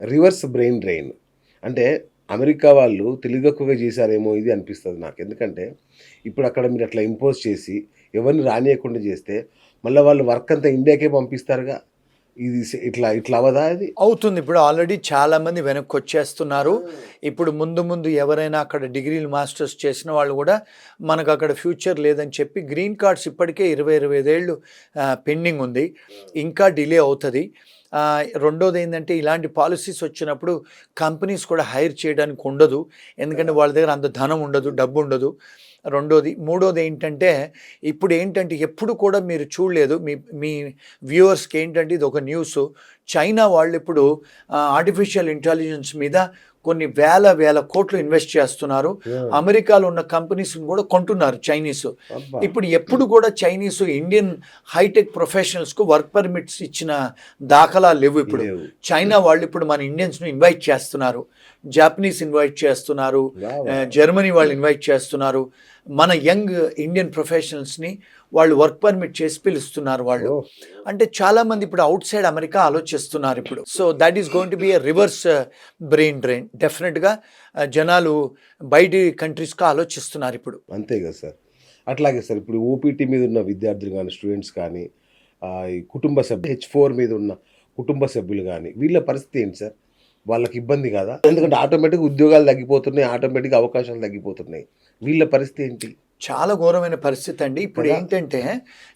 Reverse brain drain. అంటే America వాళ్ళు తెలివితక్కువగా చేశారేమో ఇది అనిపిస్తది నాకు. ఎందుకంటే ఇప్పుడక్కడ మీరట్లా ఇంపోజ్ చేసి ఎవరిని రానీయకుండా చేస్తే మళ్ళా వాళ్ళు వర్క్ అంతా ఇండియాకే పంపిస్తారుగా. ఇది ఇట్లా ఇట్లా అవ్వదా ఇది? అవుతుంది. ఇప్పుడు ఆల్రెడీ చాలామంది వెనక్కొచ్చేస్తున్నారు. ఇప్పుడు ముందు ముందు ఎవరైనా అక్కడ డిగ్రీలు, మాస్టర్స్ చేసిన వాళ్ళు గూడా మనకక్కడ ఫ్యూచర్ లేదని చెప్పి గ్రీన్ కార్డ్స్ ఇప్పటికే 25 ఏళ్ళు పెండింగ్ ఉంది. ఇంకా డిలే అవుతది. రెండోదేందంటే ఇలాంటి పాలిసీస్ వచ్చినప్పుడు కంపెనీస్ కూడా హైర్ చేయడానికి ఉండదు. ఎందుకంటే వాళ్ళ దగ్గర అంత ధనం ఉండదు, డబ్బుండదు. రెండోది. మూడోదేంటంటే ఇప్పుడేంటంటే ఎప్పుడు కూడా మీరు చూడలేదు మీ మీ వ్యూవర్స్‌కి ఏంటంటే ఇదొక న్యూసు. చైనా వాళ్ళిప్పుడు ఆర్టిఫిషియల్ ఇంటెలిజెన్స్ మీద కొన్ని వేల కోట్లు ఇన్వెస్ట్ చేస్తున్నారు. యాహ్! అమెరికాలో ఉన్న కంపెనీస్‌ని కూడా కొంటున్నారు చైనీసు. అబ్బా! ఇప్పుడు ఎప్పుడు కూడా చైనీసు ఇండియన్ హైటెక్ ప్రొఫెషనల్స్‌కు వర్క్ పర్మిట్స్ ఇచ్చిన దాఖలాలు లేవు ఇప్పుడు. లేవు. చైనా వాళ్ళు ఇప్పుడు మన ఇండియన్స్‌ని ఇన్వైట్ చేస్తున్నారు. జాపనీస్ ఇన్వైట్ చేస్తున్నారు. వావ్! వావ్! జర్మనీ వాళ్ళు ఇన్వైట్ చేస్తున్నారు. మన యంగ్ ఇండియన్ ప్రొఫెషనల్స్‌ని వాళ్ళు వర్క్ పర్మిట్ చేసి పిలుస్తున్నారు వాళ్ళు. ఓహ్! అంటే చాలామంది ఇప్పుడు ఔట్ సైడ్ అమెరికా ఆలోచిస్తున్నారు ఇప్పుడు. So that is going to be a reverse brain drain. డెఫినెట్‌గా జనాలు బయటి కంట్రీస్‌కి ఆలోచిస్తున్నారు ఇప్పుడు. అంతే కదా సార్. అట్లాగే సార్ ఇప్పుడు ఓపీటీ మీద ఉన్న విద్యార్థులు గానీ, స్టూడెంట్స్ కానీ, ఈ కుటుంబ సభ్యులు హెచ్4 మీద ఉన్న కుటుంబ సభ్యులు గానీ, వీళ్ళ పరిస్థితి ఏంటి సార్? వాళ్ళకి ఇబ్బంది కాదా? ఎందుకంటే ఆటోమేటిక్‌గా ఉద్యోగాలు తగ్గిపోతున్నాయి. ఆటోమేటిక్‌గా అవకాశాలు తగ్గిపోతున్నాయి. వీళ్ళ పరిస్థితి ఏంటి? చాలా ఘోరమైన పరిస్థితి అండి. ఇప్పుడు కదా! ఏంటంటే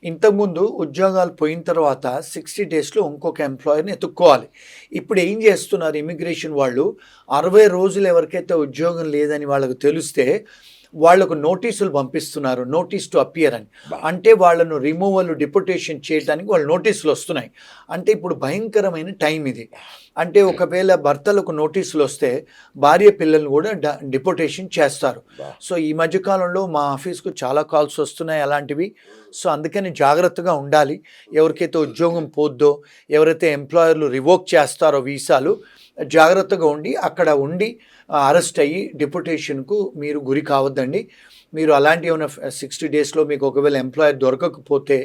ఇంతకుముందు ఉద్యోగాలు పోయిన తర్వాత 60 డేస్‌లో ఇంకొక ఎంప్లాయర్‌ని ఎతుక్కోవాలి. ఇప్పుడు ఏం చేస్తున్నారు ఇమిగ్రేషన్ వాళ్ళు 60 రోజులు ఎవరికైతే ఉద్యోగం లేదని వాళ్ళకి తెలిస్తే వాళ్ళకు నోటీసులు పంపిస్తున్నారు. నోటీస్ టు అపియర్ అని. అంటే వాళ్ళను రిమూవల్, డిపోటేషన్ చేయడానికి వాళ్ళు నోటీసులు వస్తున్నాయి. అంటే ఇప్పుడు భయంకరమైన టైం ఇది. అంటే ఒకవేళ భర్తలకు నోటీసులు వస్తే భార్య పిల్లల్ని కూడా డిపోటేషన్ చేస్తారు. సో ఈ మధ్య కాలంలో మా ఆఫీస్‌కు చాలా కాల్స్ వస్తున్నాయి అలాంటివి. సో అందుకని జాగ్రత్తగా ఉండాలి. ఎవరికైతే ఉద్యోగం పోద్దో, ఎవరైతే ఎంప్లాయర్లు రివోక్ చేస్తారో వీసాలు, జాగ్రత్తగా అక్కడ ఉండి అరెస్ట్ అయ్యి డిపోటేషన్‌కు మీరు గురి కావద్దండి. మీరు అలాంటి ఏమైనా 60 డేస్‌లో మీకు ఒకవేళ ఎంప్లాయర్ దొరకకపోతే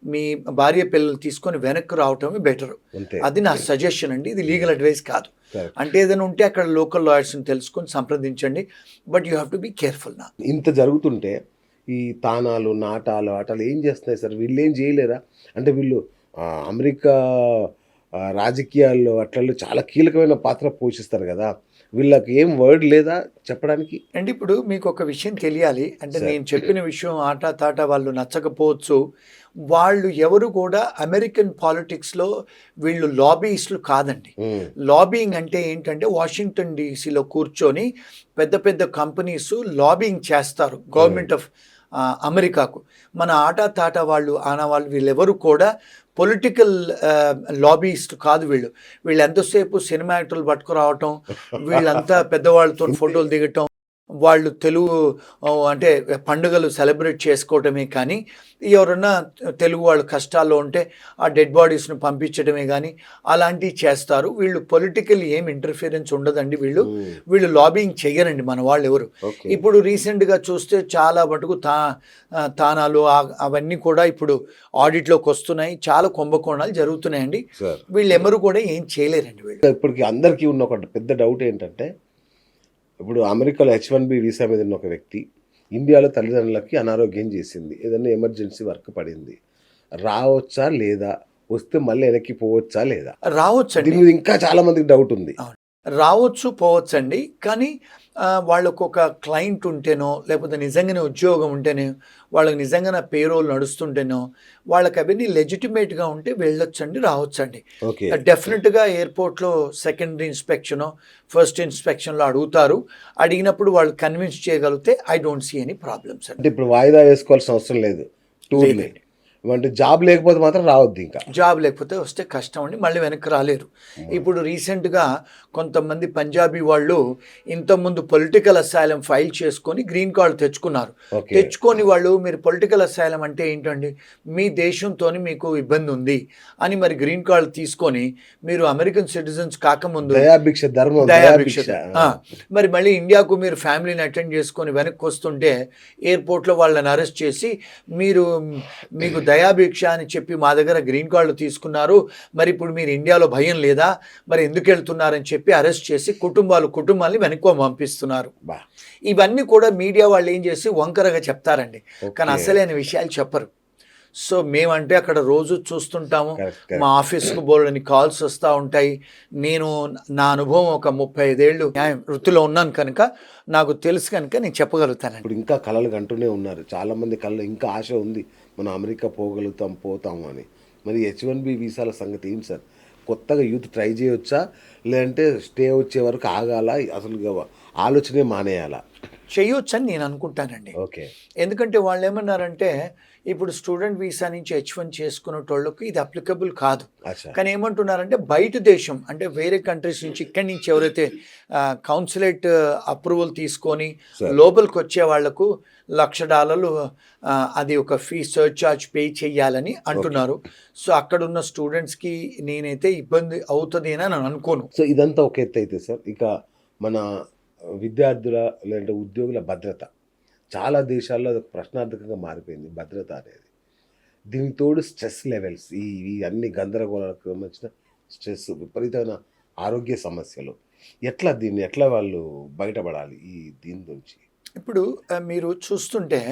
మీ భార్య పిల్లలు తీసుకొని వెనక్కి రావటమే బెటరు. అంతే. అది నా సజెషన్ అండి. ఇది లీగల్ అడ్వైస్ కాదు. కరెక్ట్. అంటే ఏదైనా ఉంటే అక్కడ లోకల్ లాయర్స్‌ని తెలుసుకొని సంప్రదించండి. But you have to be careful నా. ఇంత జరుగుతుంటే ఈ తానాలు, నాటాలు, ఆటాలు ఏం చేస్తున్నాయి సార్? వీళ్ళేం చేయలేరా? అంటే వీళ్ళు అమెరికా రాజకీయాల్లో అట్లలో చాలా కీలకమైన పాత్ర పోషిస్తారు గదా! వీళ్ళకి ఏం వర్డ్ లేదా చెప్పడానికి? అంటే ఇప్పుడు మీకు ఒక విషయం తెలియాలి. అంటే సార్. నేను చెప్పిన విషయం ఆటా తాటా వాళ్ళు నచ్చకపోవచ్చు. వాళ్ళు ఎవరు కూడా అమెరికన్ పాలిటిక్స్‌లో వీళ్ళు లాబీయిస్టులు కాదండి. హ్మ్. లాబియింగ్ అంటే ఏంటంటే వాషింగ్టన్ డీసీలో కూర్చొని పెద్ద పెద్ద కంపెనీస్ లాబియింగ్ చేస్తారు గవర్నమెంట్ ఆఫ్ అమెరికాకు. మన ఆటా తాటా వాళ్ళు, ఆనా వాళ్ళు వీళ్ళెవరు కూడా పొలిటికల్ లాబీయిస్ట్ కాదు వీళ్ళు. వీళ్ళు ఎంతసేపు సినిమా యాక్టర్లు పట్టుకురావటం, వీళ్ళంతా పెద్దవాళ్ళతో ఫోటోలు దిగటం, వాళ్ళు తెలుగు అంటే పండుగలు సెలబ్రేట్ చేసుకోవటమే కానీ, ఎవరన్నా తెలుగు వాళ్ళు కష్టాల్లో ఉంటే ఆ డెడ్ బాడీస్‌ని పంపించడమే గానీ, అలాంటివి చేస్తారు. వీళ్ళు పొలిటికల్ ఏం ఇంటర్ఫియరెన్స్ ఉండదండి వీళ్ళు. హ్మ్. వీళ్ళు లాబియింగ్ చెయ్యరండి మన వాళ్ళెవరు. ఓకే. ఇప్పుడు రీసెంట్‌గా చూస్తే చాలా మటుకు తానాలు అవన్నీ కూడా ఇప్పుడు ఆడిట్‌లోకి వస్తున్నాయి. చాలా కుంభకోణాలు జరుగుతున్నాయండి. సార్. వీళ్ళెవరు కూడా ఏం చేయలేరండి వీళ్ళు. ఇప్పటికి అందరికీ ఉన్న ఒక పెద్ద డౌట్ ఏంటంటే, ఇప్పుడు అమెరికాలో హెచ్1బి వీసా మీద ఉన్న ఒక వ్యక్తి, ఇండియాలో తల్లిదండ్రులకి అనారోగ్యం చేసింది. ఏదన్నా ఎమర్జెన్సీ వర్క్ పడింది. రావచ్చా? లేదా? వస్తే మళ్ళీ వెనక్కి పోవచ్చా? లేదా? రావచ్చండి. దీని మీద ఇంకా చాలా మందికి డౌట్ ఉంది. అవును. రావచ్చు, పోవచ్చండి. కానీ వాళ్ళకొక క్లయింట్ ఉంటేనో, లేకపోతే నిజంగానే ఉద్యోగం ఉంటేనే, వాళ్ళకి నిజంగానే పేరోల్ నడుస్తుంటేనో, వాళ్ళకి అవన్నీ లెజిటిమేట్‌గా ఉంటే వెళ్ళొచ్చండి, రావచ్చండి. ఓకే. డెఫినెట్‌గా ఎయిర్‌పోర్ట్‌లో సెకండరీ ఇన్స్‌పెక్షనో, ఫస్ట్ ఇన్స్‌పెక్షన్‌లో అడుగుతారు. అడిగినప్పుడు వాళ్ళు కన్విన్స్ చేయగలిగితే I don't see any problems అండి. అంటే ఇప్పుడు వాయిదా వేసుకోవాల్సిన అవసరం లేదు. టూర్‌ని. లేదండి. అంటే జాబ్ లేకపోతే మాత్రం రావద్దు ఇంకా. జాబ్ లేకపోతే వస్తే కష్టం అండి. మళ్ళీ వెనక్కి రాలేరు. ఇప్పుడు రీసెంట్‌గా కొంతమంది పంజాబీ వాళ్ళు ఇంతకుముందు పొలిటికల్ అసైలం ఫైల్ చేసుకొని గ్రీన్ కార్డ్ తెచ్చుకున్నారు. ఓకే. తెచ్చుకొని వాళ్ళు మీరు పొలిటికల్ అసైలం అంటే ఏంటండి? మీ దేశంతోని మీకు ఇబ్బంది ఉంది అని మరి గ్రీన్ కార్డ్ తీసుకొని మీరు అమెరికన్ సిటిజన్స్ కాకముందు దయాభిక్ష ధర్మం దయాభిక్ష. దయాభిక్ష. ఆ! మరి మళ్ళీ ఇండియాకు మీరు ఫ్యామిలీని అటెండ్ చేసుకొని వెనక్కి వస్తుంటే ఎయిర్‌పోర్ట్‌లో వాళ్ళని అరెస్ట్ చేసి మీకు దయాభిక్ష అని చెప్పి మా దగ్గర గ్రీన్ కార్డులు తీసుకున్నారు, మరి ఇప్పుడు మీరు ఇండియాలో భయం లేదా, మరి ఎందుకు వెళ్తున్నారని చెప్పి అరెస్ట్ చేసి కుటుంబాల్ని వెనక్కి పంపిస్తున్నారు. బా ఇవన్నీ కూడా మీడియా వాళ్ళు ఏం చేసి వంకరగా చెప్తారండి, కానీ ఓకే. అసలైన విషయాలు చెప్పరు. సో మేమంటే అక్కడ రోజు చూస్తుంటాము, కరెక్ట్ మా ఆఫీస్కు బోల్డని కాల్స్ వస్తూ ఉంటాయి. నేను నా అనుభవం ఒక 35 ఏళ్ళు న్యాయం వృత్తిలో ఉన్నాను కనుక నాకు తెలుసు కనుక నేను చెప్పగలుగుతానండి. ఇప్పుడు ఇంకా కలలు కంటూనే ఉన్నారు చాలా మంది, కళ్ళు ఇంకా ఆశ ఉంది మనం అమెరికా పోతాము అని. మరి H1B వీసాల సంగతి ఏంటి సార్? కొత్తగా యూత్ ట్రై చేయొచ్చా, లేదంటే స్టే వచ్చే వరకు ఆగాల, అసలు ఆలోచనే మానేయాలా? చేయొచ్చని నేను అనుకుంటానండి. ఓకే. ఎందుకంటే వాళ్ళు ఏమన్నారంటే ఇప్పుడు స్టూడెంట్ వీసా నుంచి H1 చేసుకునేటోళ్ళకి ఇది అప్లికబుల్ కాదు. అచ్చా. కానీ ఏమంటున్నారంటే బయట దేశం అంటే వేరే కంట్రీస్ నుంచి ఇక్కడి నుంచి ఎవరైతే కౌన్సిలేట్ అప్రూవల్ తీసుకొని Sir. లోపలికి వచ్చే వాళ్లకు $1,00,000 అది ఒక ఫీ సర్చార్జ్ పే చేయాలని అంటున్నారు. సో అక్కడ ఉన్న స్టూడెంట్స్కి నేనైతే ఇబ్బంది అవుతుంది అని నేను అనుకోను. సో ఇదంతా ఒక ఎత్తు అయితే సార్, ఇక మన విద్యార్థుల లేదంటే ఉద్యోగుల భద్రత చాలా దేశాల్లో అది ప్రశ్నార్థకంగా మారిపోయింది భద్రత అనేది. దీనికి తోడు స్ట్రెస్ లెవెల్స్, ఈ అన్ని గందరగోళాలకు సంబంధించిన స్ట్రెస్, విపరీతమైన ఆరోగ్య సమస్యలు, ఎట్లా వాళ్ళు బయటపడాలి దీని నుంచి? ఇప్పుడు మీరు చూస్తుంటే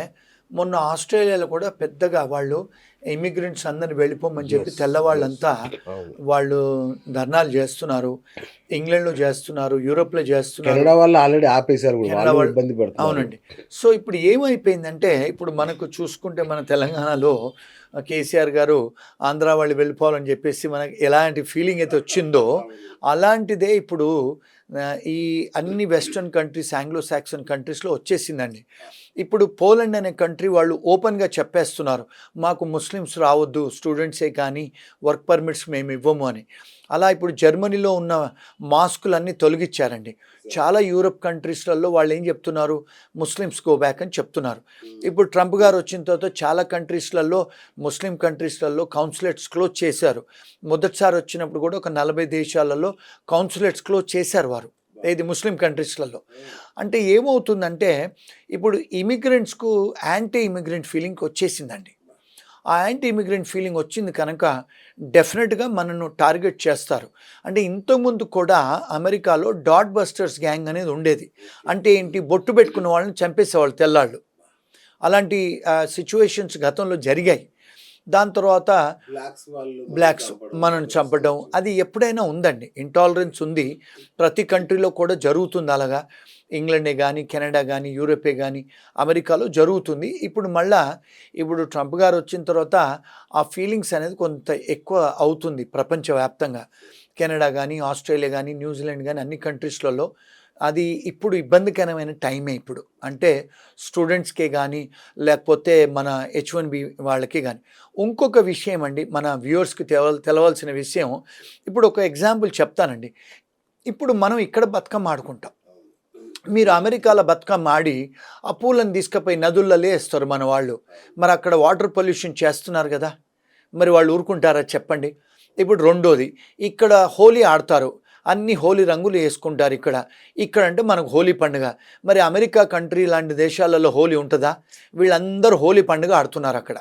మొన్న ఆస్ట్రేలియాలో కూడా పెద్దగా వాళ్ళు ఇమిగ్రెంట్స్ అందరిని వెళ్ళిపోమని చెప్పి Yes, తెల్లవాళ్ళంతా అవును. వాళ్ళు ధర్నాలు చేస్తున్నారు, ఇంగ్లాండ్లో చేస్తున్నారు, యూరోప్లో చేస్తున్నారు. కెనడా వాళ్ళు ఆల్రెడీ ఆపేశారు కూడా, కెనడా వాళ్ళు వాళ్ళు- ఇబ్బంది పడుతున్నారు. అవునండి. సో ఇప్పుడు ఏమైపోయిందంటే ఇప్పుడు మనకు చూసుకుంటే మన తెలంగాణలో కేసీఆర్ గారు ఆంధ్ర వాళ్ళు వెళ్ళిపోవాలని చెప్పేసి మనకి ఎలాంటి ఫీలింగ్ అయితే వచ్చిందో అలాంటిదే ఇప్పుడు ఈ అన్ని వెస్ట్రన్ కంట్రీస్, ఆంగ్లో సాక్సన్ కంట్రీస్లో వచ్చేసిందండి. ఇప్పుడు పోలాండ్ అనే కంట్రీ వాళ్ళు ఓపెన్గా చెప్పేస్తున్నారు, మాకు ముస్లిమ్స్ రావద్దు, స్టూడెంట్సే కానీ వర్క్ పర్మిట్స్ మేము ఇవ్వము అని. అలా ఇప్పుడు జర్మనీలో ఉన్న మాస్కులన్నీ తొలగించారండి. చాలా యూరప్ కంట్రీస్లలో వాళ్ళు ఏం చెప్తున్నారు, ముస్లిమ్స్ గో బ్యాక్ అని చెప్తున్నారు. ఇప్పుడు ట్రంప్ గారు వచ్చిన తర్వాత చాలా కంట్రీస్లలో, ముస్లిం కంట్రీస్లలో కౌన్సిలేట్స్ క్లోజ్ చేశారు. మొదటిసారి వచ్చినప్పుడు కూడా ఒక 40 దేశాలలో కౌన్సిలేట్స్ క్లోజ్ చేశారు వారు, ఏది ముస్లిం కంట్రీస్లలో. అంటే ఏమవుతుందంటే ఇప్పుడు ఇమిగ్రెంట్స్కు యాంటీ ఇమిగ్రెంట్ ఫీలింగ్ వచ్చేసిందండి. ఆ యాంటీ ఇమిగ్రెంట్ ఫీలింగ్ వచ్చింది కనుక డెఫినెట్గా మనను టార్గెట్ చేస్తారు. అంటే ఇంతకుముందు కూడా అమెరికాలో డాట్ బస్టర్స్ గ్యాంగ్ అనేది ఉండేది. అంటే ఏంటి, బొట్టు పెట్టుకున్న వాళ్ళని చంపేసేవాళ్ళు తెల్లాళ్ళు. అలాంటి సిచ్యువేషన్స్ గతంలో జరిగాయి. దాని తర్వాత బ్లాక్స్ మనల్ని చంపడం అది ఎప్పుడైనా ఉందండి, ఇంటాలరెన్స్ ఉంది, ప్రతి కంట్రీలో కూడా జరుగుతుంది అలాగా. ఇంగ్లాండే కానీ, కెనడా కానీ, యూరోపే కానీ, అమెరికాలో జరుగుతుంది. ఇప్పుడు ట్రంప్ గారు వచ్చిన తర్వాత ఆ ఫీలింగ్స్ అనేది కొంత ఎక్కువ అవుతుంది ప్రపంచవ్యాప్తంగా. కెనడా కానీ, ఆస్ట్రేలియా కానీ, న్యూజిలాండ్ కానీ అన్ని కంట్రీస్లలో అది ఇప్పుడు ఇబ్బందికరమైన టైమే ఇప్పుడు. అంటే స్టూడెంట్స్కే కానీ లేకపోతే మన H1B వాళ్ళకి కానీ. ఇంకొక విషయం అండి, మన వ్యూవర్స్కి తెలవాల్సిన విషయం, ఇప్పుడు ఒక ఎగ్జాంపుల్ చెప్తానండి. ఇప్పుడు మనం ఇక్కడ బతుకమ్మ ఆడుకుంటాం, మీరు అమెరికాలో బతుకమ్మ ఆడి ఆ పూలను తీసుకుపోయి నదుల్లో వేస్తారు మన వాళ్ళు. మరి అక్కడ వాటర్ పొల్యూషన్ చేస్తున్నారు కదా, మరి వాళ్ళు ఊరుకుంటారా చెప్పండి. ఇప్పుడు రెండోది, ఇక్కడ హోలీ ఆడతారు, అన్ని హోలీ రంగులు వేసుకుంటారు ఇక్కడ అంటే మనకు హోలీ పండుగ. మరి అమెరికా కంట్రీ లాంటి దేశాలలో హోలీ ఉంటుందా? వీళ్ళందరూ హోలీ పండుగ ఆడుతున్నారు అక్కడ,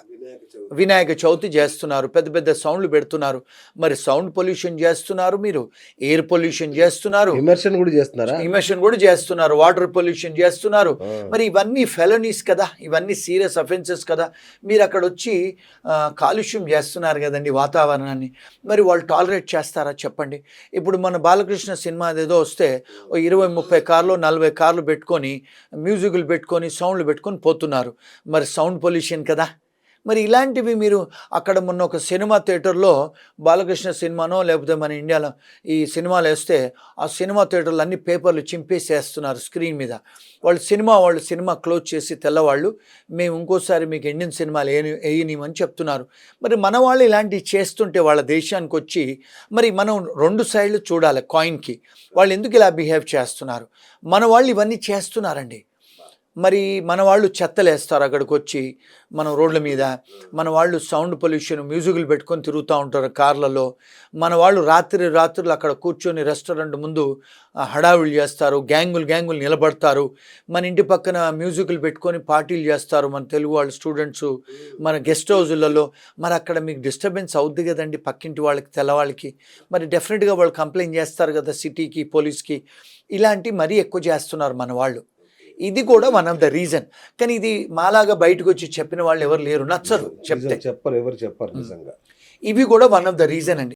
వినాయక చవితి చేస్తున్నారు, పెద్ద పెద్ద సౌండ్లు పెడుతున్నారు. మరి సౌండ్ పొల్యూషన్ చేస్తున్నారు, మీరు ఎయిర్ పొల్యూషన్ చేస్తున్నారు, ఇమర్షన్ కూడా చేస్తున్నారు, వాటర్ పొల్యూషన్ చేస్తున్నారు. మరి ఇవన్నీ ఫెలనీస్ కదా, ఇవన్నీ సీరియస్ అఫెన్సెస్ కదా. మీరు అక్కడ వచ్చి కాలుష్యం చేస్తున్నారు కదండి వాతావరణాన్ని. మరి వాళ్ళు టాలరేట్ చేస్తారా చెప్పండి. ఇప్పుడు మన బాలకృష్ణ సినిమా ఏదో వస్తే 20-30 కార్లు 40 కార్లు పెట్టుకొని మ్యూజిక్లు పెట్టుకొని సౌండ్లు పెట్టుకొని పోతున్నారు. మరి సౌండ్ పొల్యూషన్ కదా. మరి ఇలాంటివి మీరు అక్కడ మొన్న ఒక సినిమా థియేటర్లో బాలకృష్ణ సినిమానో లేకపోతే మన ఇండియాలో ఈ సినిమాలు వేస్తే ఆ సినిమా థియేటర్లు అన్ని పేపర్లు చింపేసేస్తున్నారు స్క్రీన్ మీద. వాళ్ళు సినిమా క్లోజ్ చేసి తెల్లవాళ్ళు మేము ఇంకోసారి మీకు ఇండియన్ సినిమాలు వేయనిమని చెప్తున్నారు. మరి మన వాళ్ళు ఇలాంటివి చేస్తుంటే వాళ్ళ దేశానికి వచ్చి మరి మనం 2 సైడ్లు చూడాలి కాయిన్కి. వాళ్ళు ఎందుకు ఇలా బిహేవ్ చేస్తున్నారు? మన వాళ్ళు ఇవన్నీ చేస్తున్నారండి. మరి మన వాళ్ళు చెత్తలేస్తారు అక్కడికి వచ్చి మన రోడ్ల మీద, మన వాళ్ళు సౌండ్ పొల్యూషన్ మ్యూజిక్లు పెట్టుకొని తిరుగుతూ ఉంటారు కార్లలో, మన వాళ్ళు రాత్రులు అక్కడ కూర్చొని రెస్టారెంట్ ముందు హడావిడి చేస్తారు, గ్యాంగులు నిలబడతారు, మన ఇంటి పక్కన మ్యూజిక్లు పెట్టుకొని పార్టీలు చేస్తారు మన తెలుగు వాళ్ళు స్టూడెంట్స్ మన గెస్ట్ హౌజులలో. మరి అక్కడ మీకు డిస్టర్బెన్స్ అవుద్ది కదండి పక్కింటి వాళ్ళకి తెల్లవాళ్ళకి, మరి డెఫినెట్గా వాళ్ళు కంప్లైంట్ చేస్తారు కదా సిటీకి పోలీస్కి. ఇలాంటి మరీ ఎక్కువ చేస్తున్నారు మన వాళ్ళు. ఇది కూడా వన్ ఆఫ్ ద రీజన్. కానీ ఇది మాలాగా బయటకు వచ్చి చెప్పిన వాళ్ళు ఎవరు లేరు, నచ్చరు చెప్తే. చెప్పరు, ఎవరు చెప్పరు నిజంగా. ఇవి కూడా వన్ ఆఫ్ ద రీజన్ అండి.